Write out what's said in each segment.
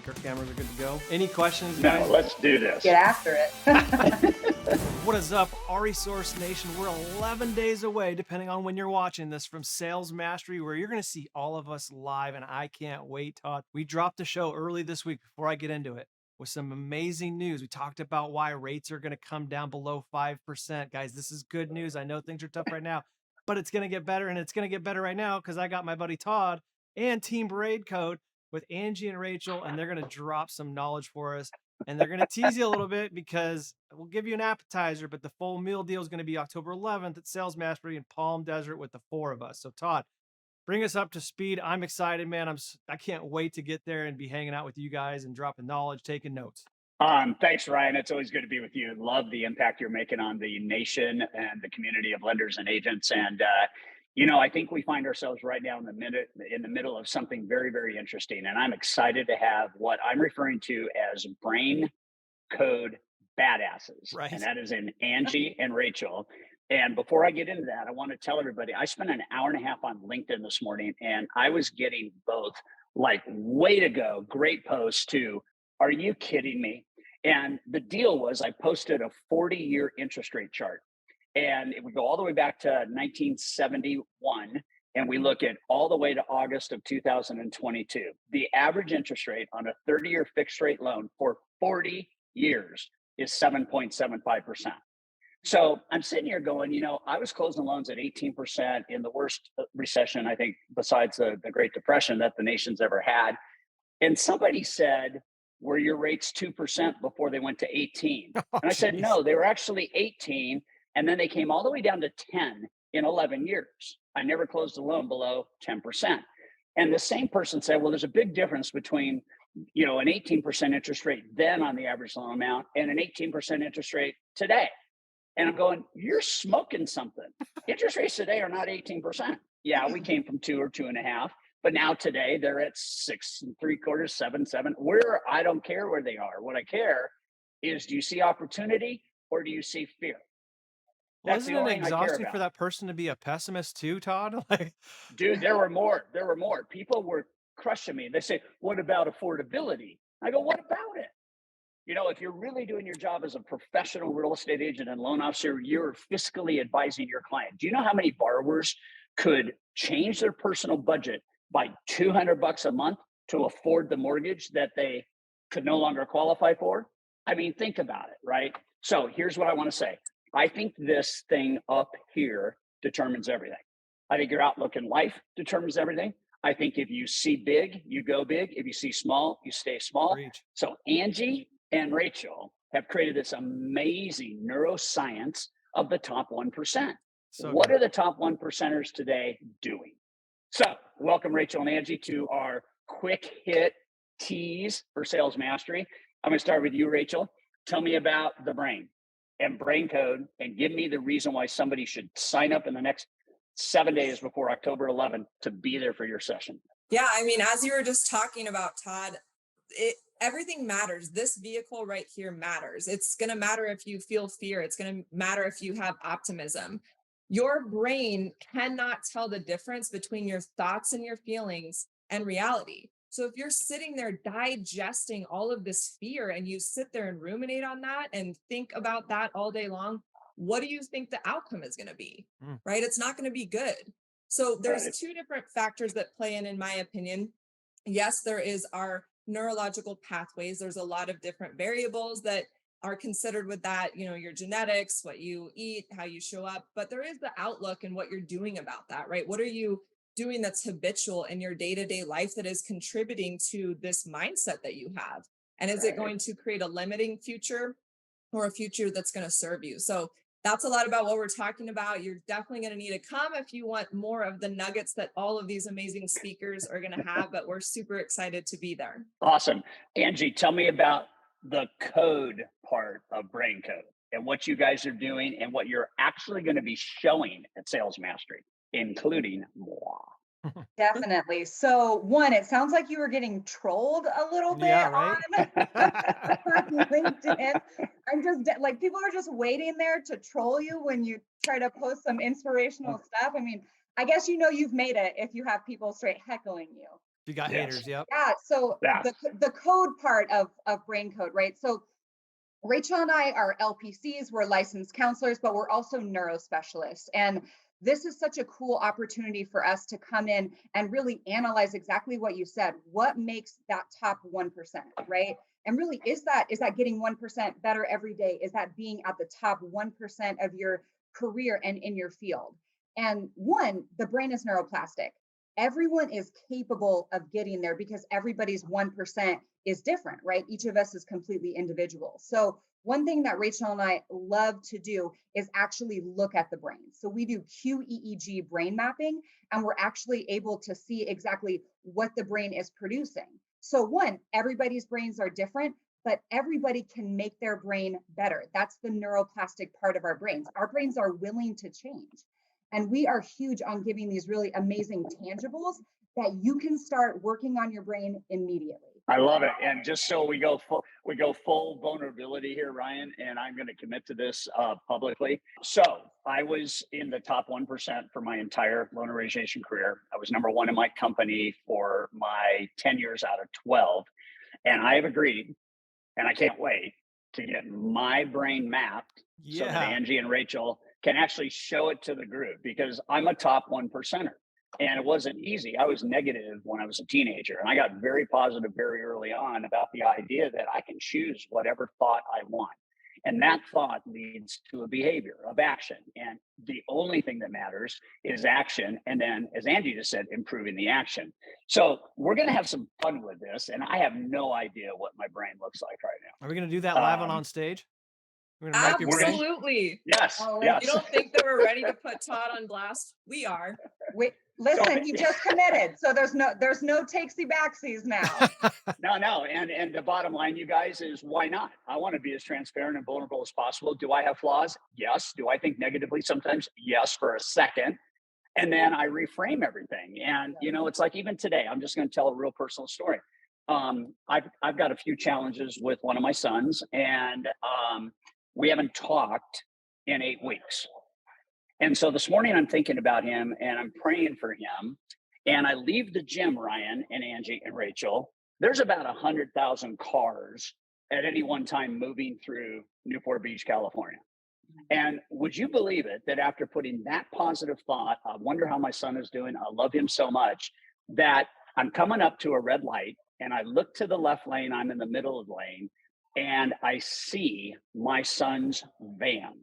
Our cameras are good to go. Any questions, No, guys? let's do this. Get after it. What is up, Resource Nation? We're 11 days away, depending on when you're watching this, from Sales Mastery, where you're going to see all of us live, and I can't wait, Todd. We dropped the show early this week before I get into it with some amazing news. We talked about why rates are going to come down below 5%. Guys, this is good news. I know things are tough right now, but it's going to get better, and it's going to get better right now because I got my buddy Todd and Team Braincode with Angie and Rachel, and they're going to drop some knowledge for us. And they're going to tease you a little bit because we'll give you an appetizer, but the full meal deal is going to be October 11th at Sales Mastery in Palm Desert with the 4 of us. So Todd, bring us up to speed. I'm excited, man. I can't wait to get there and be hanging out with you guys and dropping knowledge, taking notes. Thanks, Ryan. It's always good to be with you. Love the impact you're making on the nation and the community of lenders and agents. And I think we find ourselves right now in the middle of something very, very interesting. And I'm excited to have what I'm referring to as Braincode badasses. Right. And that is in Angie and Rachel. And before I get into that, I want to tell everybody, I spent an hour and a half on LinkedIn this morning, and I was getting both like, way to go, great posts, to, are you kidding me? And the deal was I posted a 40-year interest rate chart. And it would go all the way back to 1971. And we look at all the way to August of 2022. The average interest rate on a 30-year fixed rate loan for 40 years is 7.75%. So I'm sitting here going, I was closing loans at 18% in the worst recession, I think, besides the Great Depression that the nation's ever had. And somebody said, were your rates 2% before they went to 18? And I said, no, they were actually 18. And then they came all the way down to 10 in 11 years. I never closed a loan below 10%. And the same person said, well, there's a big difference between, an 18% interest rate then on the average loan amount and an 18% interest rate today. And I'm going, you're smoking something. Interest rates today are not 18%. Yeah, we came from 2 or 2.5, but now today they're at 6.75, 7. I don't care where they are. What I care is, do you see opportunity or do you see fear? Well, isn't it exhausting for that person to be a pessimist too, Todd? Dude, there were more. People were crushing me. They say, what about affordability? I go, what about it? If you're really doing your job as a professional real estate agent and loan officer, you're fiscally advising your client. Do you know how many borrowers could change their personal budget by $200 a month to afford the mortgage that they could no longer qualify for? I mean, think about it, right? So here's what I want to say. I think this thing up here determines everything. I think your outlook in life determines everything. I think if you see big, you go big. If you see small, you stay small. Preach. So Angie and Rachel have created this amazing neuroscience of the top 1%. So what are the top 1%ers today doing? So welcome, Rachel and Angie, to our quick hit tease for Sales Mastery. I'm going to start with you, Rachel. Tell me about the brain and Braincode, and give me the reason why somebody should sign up in the next 7 days before October 11th to be there for your session. Yeah, I mean, as you were just talking about, Todd, everything matters. This vehicle right here matters. It's going to matter if you feel fear. It's going to matter if you have optimism. Your brain cannot tell the difference between your thoughts and your feelings and reality. So if you're sitting there digesting all of this fear and you sit there and ruminate on that and think about that all day long, what do you think the outcome is going to be? Right? It's not going to be good. So there's two different factors that play in my opinion. Yes, there is our neurological pathways. There's a lot of different variables that are considered with that, your genetics, what you eat, how you show up, but there is the outlook and what you're doing about that, right? What are you doing that's habitual in your day-to-day life that is contributing to this mindset that you have? And is it going to create a limiting future or a future that's going to serve you? So that's a lot about what we're talking about. You're definitely going to need to come if you want more of the nuggets that all of these amazing speakers are going to have, but we're super excited to be there. Awesome. Angie, tell me about the code part of Braincode and what you guys are doing and what you're actually going to be showing at Sales Mastery, including moi. Definitely. So one, it sounds like you were getting trolled a little bit on LinkedIn. I'm just like, people are just waiting there to troll you when you try to post some inspirational stuff. I mean, I guess you've made it if you have people straight heckling you. You got Yes. haters. Yep. Yeah. So Yeah. the code part of Braincode, right? So Rachel and I are LPCs, we're licensed counselors, but we're also neurospecialists. And this is such a cool opportunity for us to come in and really analyze exactly what you said. What makes that top 1%, right? And really, is that getting 1% better every day? Is that being at the top 1% of your career and in your field? And one, the brain is neuroplastic. Everyone is capable of getting there because everybody's 1% is different, right? Each of us is completely individual. So one thing that Rachel and I love to do is actually look at the brain. So we do QEEG brain mapping, and we're actually able to see exactly what the brain is producing. So one, everybody's brains are different, but everybody can make their brain better. That's the neuroplastic part of our brains. Our brains are willing to change. And we are huge on giving these really amazing tangibles that you can start working on your brain immediately. I love it. And just so we go full vulnerability here, Ryan, and I'm going to commit to this publicly. So I was in the top 1% for my entire loan origination career. I was number one in my company for my 10 years out of 12. And I have agreed, and I can't wait to get my brain mapped so that Angie and Rachel can actually show it to the group, because I'm a top 1%er. And it wasn't easy. I was negative when I was a teenager, and I got very positive very early on about the idea that I can choose whatever thought I want. And that thought leads to a behavior of action. And the only thing that matters is action. And then, as Angie just said, improving the action. So we're going to have some fun with this. And I have no idea what my brain looks like right now. Are we going to do that live on stage? We're going to map your brain? Absolutely. Yes. Oh, Yes. You don't think that we're ready to put Todd on blast? We are. Wait, listen, he just committed. So there's no takesy backsies now. No. And the bottom line, you guys, is why not? I want to be as transparent and vulnerable as possible. Do I have flaws? Yes. Do I think negatively sometimes? Yes, for a second. And then I reframe everything. And, it's like even today, I'm just going to tell a real personal story. I've got a few challenges with one of my sons, and we haven't talked in 8 weeks. And so this morning I'm thinking about him and I'm praying for him. And I leave the gym, Ryan and Angie and Rachel. There's about 100,000 cars at any one time moving through Newport Beach, California. And would you believe it that after putting that positive thought, I wonder how my son is doing, I love him so much, that I'm coming up to a red light and I look to the left lane, I'm in the middle of the lane, and I see my son's van.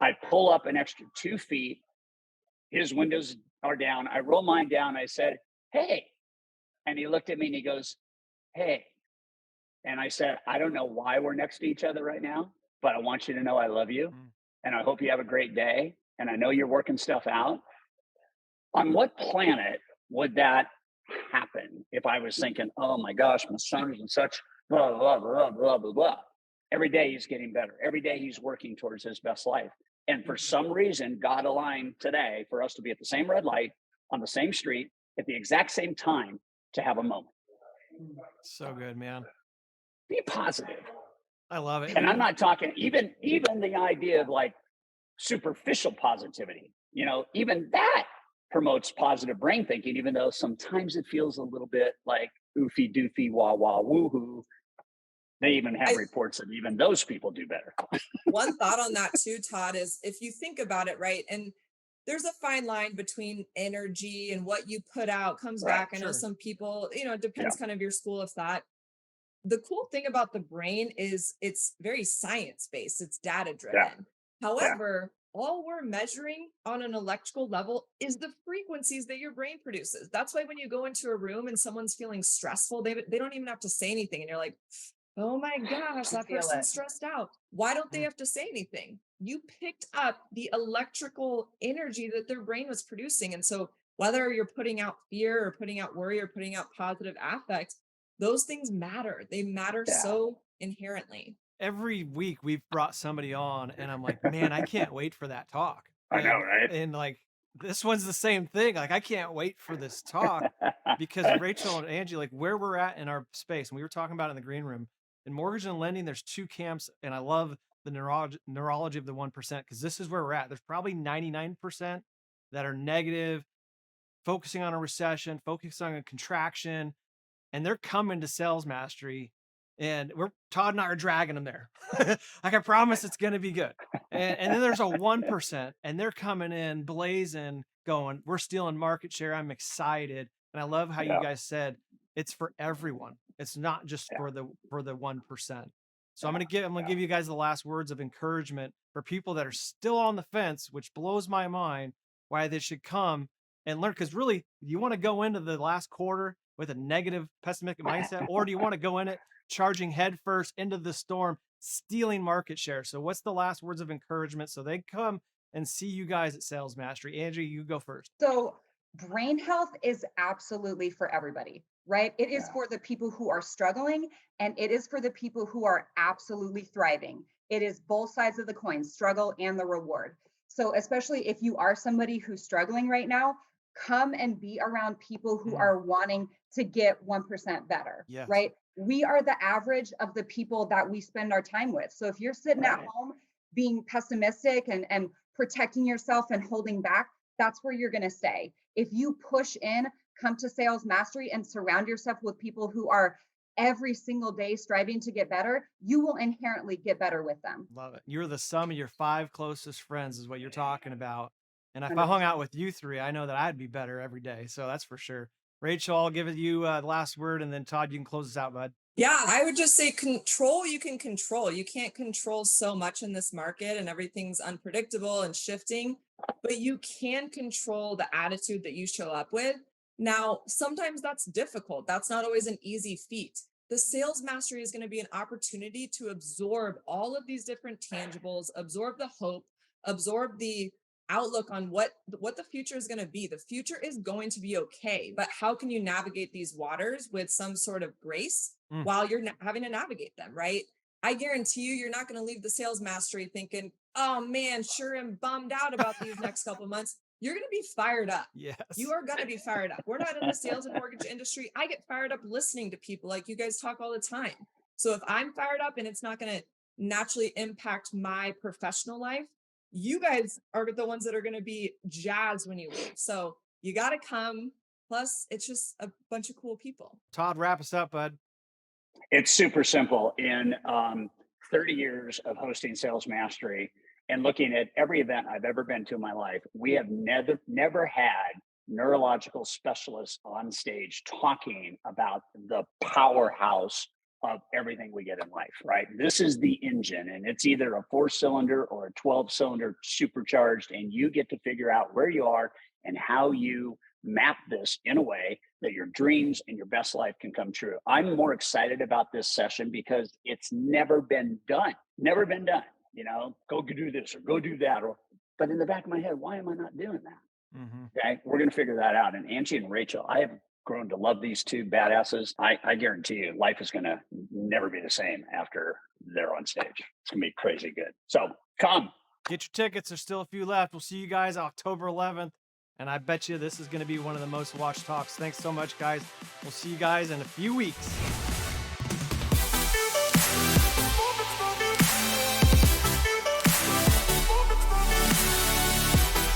I pull up an extra 2 feet. His windows are down. I roll mine down. I said, "Hey." And he looked at me and he goes, "Hey." And I said, "I don't know why we're next to each other right now, but I want you to know I love you. And I hope you have a great day. And I know you're working stuff out." On what planet would that happen if I was thinking, "Oh my gosh, my son is in such blah, blah, blah, blah, blah, blah." Every day he's getting better. Every day he's working towards his best life. And for some reason, God aligned today for us to be at the same red light on the same street at the exact same time to have a moment. So good, man. Be positive. I love it. And I'm not talking even the idea of like superficial positivity, even that promotes positive brain thinking, even though sometimes it feels a little bit like oofy doofy, wah wah woohoo. They even have reports that even those people do better. One thought on that too, Todd, is if you think about it, right? And there's a fine line between energy and what you put out comes back. I know some people, it depends kind of your school of thought. The cool thing about the brain is it's very science-based, it's data driven. However, all we're measuring on an electrical level is the frequencies that your brain produces. That's why when you go into a room and someone's feeling stressful, they don't even have to say anything. And you're like, "Oh my gosh, that person's stressed out." Why don't they have to say anything? You picked up the electrical energy that their brain was producing. And so whether you're putting out fear or putting out worry or putting out positive affect, those things matter. They matter so inherently. Every week we've brought somebody on and I'm like, man, I can't wait for that talk. I know, right? And like, this one's the same thing. Like, I can't wait for this talk because Rachel and Angie, like where we're at in our space, and we were talking about it in the green room, in mortgage and lending, there's 2 camps. And I love the neurology of the 1%, because this is where we're at. There's probably 99% that are negative, focusing on a recession, focusing on a contraction, and they're coming to sales mastery, and Todd and I are dragging them there. Like, I promise it's going to be good. And then there's a 1%, and they're coming in blazing, going, we're stealing market share. I'm excited. And I love how you Yeah. guys said it's for everyone. It's not just for the 1%. So I'm gonna give you guys the last words of encouragement for people that are still on the fence, which blows my mind, why they should come and learn. Because really, you want to go into the last quarter with a negative, pessimistic mindset, or do you want to go in it charging headfirst into the storm, stealing market share? So what's the last words of encouragement so they come and see you guys at Sales Mastery? Angie, you go first. So brain health is absolutely for everybody, right? It is Yeah. for the people who are struggling, and it is for the people who are absolutely thriving. It is both sides of the coin, struggle and the reward. So especially if you are somebody who's struggling right now, come and be around people who are wanting to get 1% better, Yes. right? We are the average of the people that we spend our time with. So if you're sitting at Right. home being pessimistic and protecting yourself and holding back, that's where you're going to stay. If you push in, come to Sales Mastery and surround yourself with people who are every single day striving to get better, you will inherently get better with them. Love it. You're the sum of your 5 closest friends is what you're talking about. And if I 100%. hung out with you 3, I know that I'd be better every day. So that's for sure. Rachel, I'll give you the last word, and then Todd, you can close us out, bud. Yeah, I would just say control, you can control. You can't control so much in this market and everything's unpredictable and shifting, but you can control the attitude that you show up with. Now, sometimes that's difficult. That's not always an easy feat. The sales mastery is going to be an opportunity to absorb all of these different tangibles, absorb the hope, absorb the outlook on what the future is going to be. The future is going to be okay, but how can you navigate these waters with some sort of grace while you're having to navigate them, right? I guarantee you're not going to leave the sales mastery thinking, oh man, sure am bummed out about these next couple of months. You're going to be fired up. Yes. You are going to be fired up. We're not in the sales and mortgage industry. I get fired up listening to people like you guys talk all the time. So if I'm fired up and it's not going to naturally impact my professional life, you guys are the ones that are going to be jazzed when you leave. So you got to come. Plus, it's just a bunch of cool people. Todd, wrap us up, bud. It's super simple. In 30 years of hosting Sales Mastery and looking at every event I've ever been to in my life, we have never had neurological specialists on stage talking about the powerhouse of everything we get in life, right? This is the engine, and it's either a 4-cylinder or a 12-cylinder supercharged, and you get to figure out where you are and how you map this in a way that your dreams and your best life can come true. I'm more excited about this session because it's never been done. Never been done. You know, go do this or go do that. But in the back of my head, why am I not doing that? Okay, we're going to figure that out. And Angie and Rachel, I have grown to love these two badasses. I guarantee you, life is going to never be the same after they're on stage. It's going to be crazy good. So come. Get your tickets. There's still a few left. We'll see you guys October 11th. And I bet you this is going to be one of the most watched talks. Thanks so much, guys. We'll see you guys in a few weeks.